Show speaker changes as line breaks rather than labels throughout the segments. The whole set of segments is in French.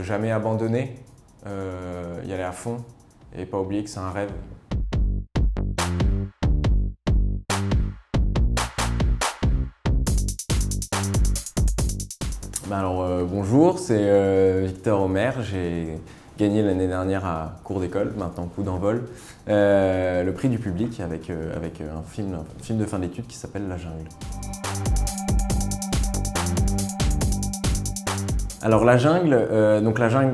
jamais abandonner, y aller à fond et pas oublier que c'est un rêve. Bonjour, c'est Victor Omer. J'ai gagné l'année dernière à Cours d'école, maintenant Coup d'envol, le prix du public avec un film de fin d'études qui s'appelle La Jungle. Alors La Jungle,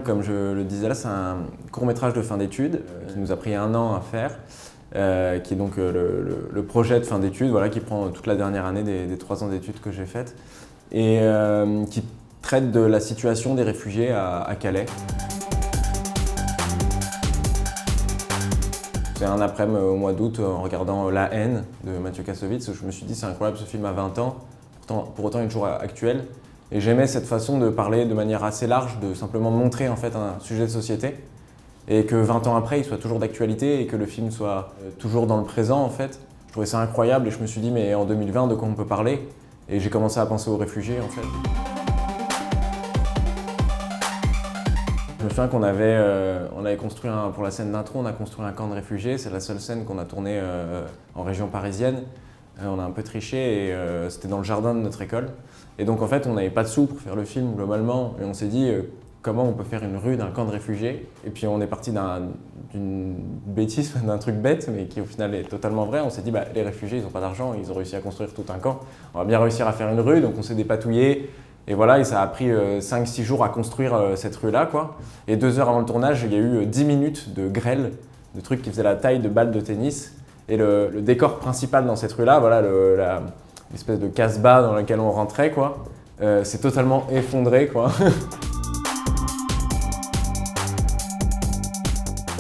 comme je le disais là, c'est un court-métrage de fin d'études qui nous a pris 1 an à faire, qui est donc le projet de fin d'études, voilà, qui prend toute la dernière année des 3 ans d'études que j'ai faites et qui traite de la situation des réfugiés à Calais. C'est un après-midi au mois d'août en regardant La haine de Mathieu Kassovitz, où je me suis dit c'est incroyable ce film à 20 ans, pour autant il est toujours actuel. Et j'aimais cette façon de parler de manière assez large, de simplement montrer en fait un sujet de société et que 20 ans après il soit toujours d'actualité et que le film soit toujours dans le présent en fait. Je trouvais ça incroyable et je me suis dit mais en 2020 de quoi on peut parler? Et j'ai commencé à penser aux réfugiés en fait. Je me souviens qu'on avait construit pour la scène d'intro, on a construit un camp de réfugiés. C'est la seule scène qu'on a tournée en région parisienne. On a un peu triché et c'était dans le jardin de notre école. Et donc en fait, on n'avait pas de sous pour faire le film globalement. Et on s'est dit comment on peut faire une rue d'un camp de réfugiés. Et puis on est parti d'une bêtise, d'un truc bête, mais qui au final est totalement vrai. On s'est dit les réfugiés, ils n'ont pas d'argent, ils ont réussi à construire tout un camp. On va bien réussir à faire une rue, donc on s'est dépatouillé. Et voilà, et ça a pris 5-6 jours à construire cette rue-là, quoi. Et 2 heures avant le tournage, il y a eu 10 minutes de grêle, de trucs qui faisaient la taille de balles de tennis. Et le décor principal dans cette rue-là, voilà, l'espèce de casse-bas dans laquelle on rentrait, quoi, c'est totalement effondré, quoi.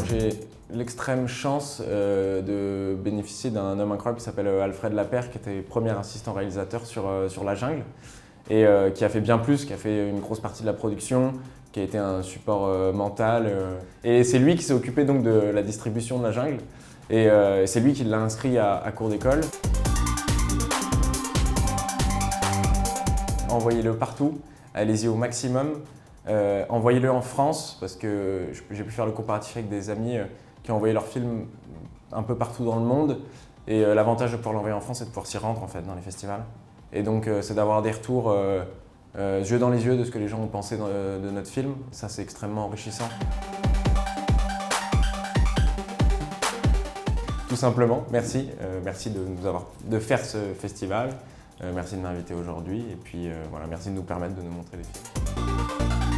J'ai l'extrême chance de bénéficier d'un homme incroyable qui s'appelle Alfred Lapère, qui était premier assistant réalisateur sur La Jungle. Et qui a fait bien plus, qui a fait une grosse partie de la production, qui a été un support mental. Et c'est lui qui s'est occupé donc de la distribution de La Jungle. Et c'est lui qui l'a inscrit à Cours d'école. Envoyez-le partout, allez-y au maximum. Envoyez-le en France, parce que j'ai pu faire le comparatif avec des amis qui ont envoyé leurs films un peu partout dans le monde. Et l'avantage de pouvoir l'envoyer en France, c'est de pouvoir s'y rendre en fait, dans les festivals. Et donc c'est d'avoir des retours yeux dans les yeux de ce que les gens ont pensé de notre film. Ça, c'est extrêmement enrichissant. Tout simplement, merci. Merci de faire ce festival. Merci de m'inviter aujourd'hui. Et puis voilà, merci de nous permettre de nous montrer des films.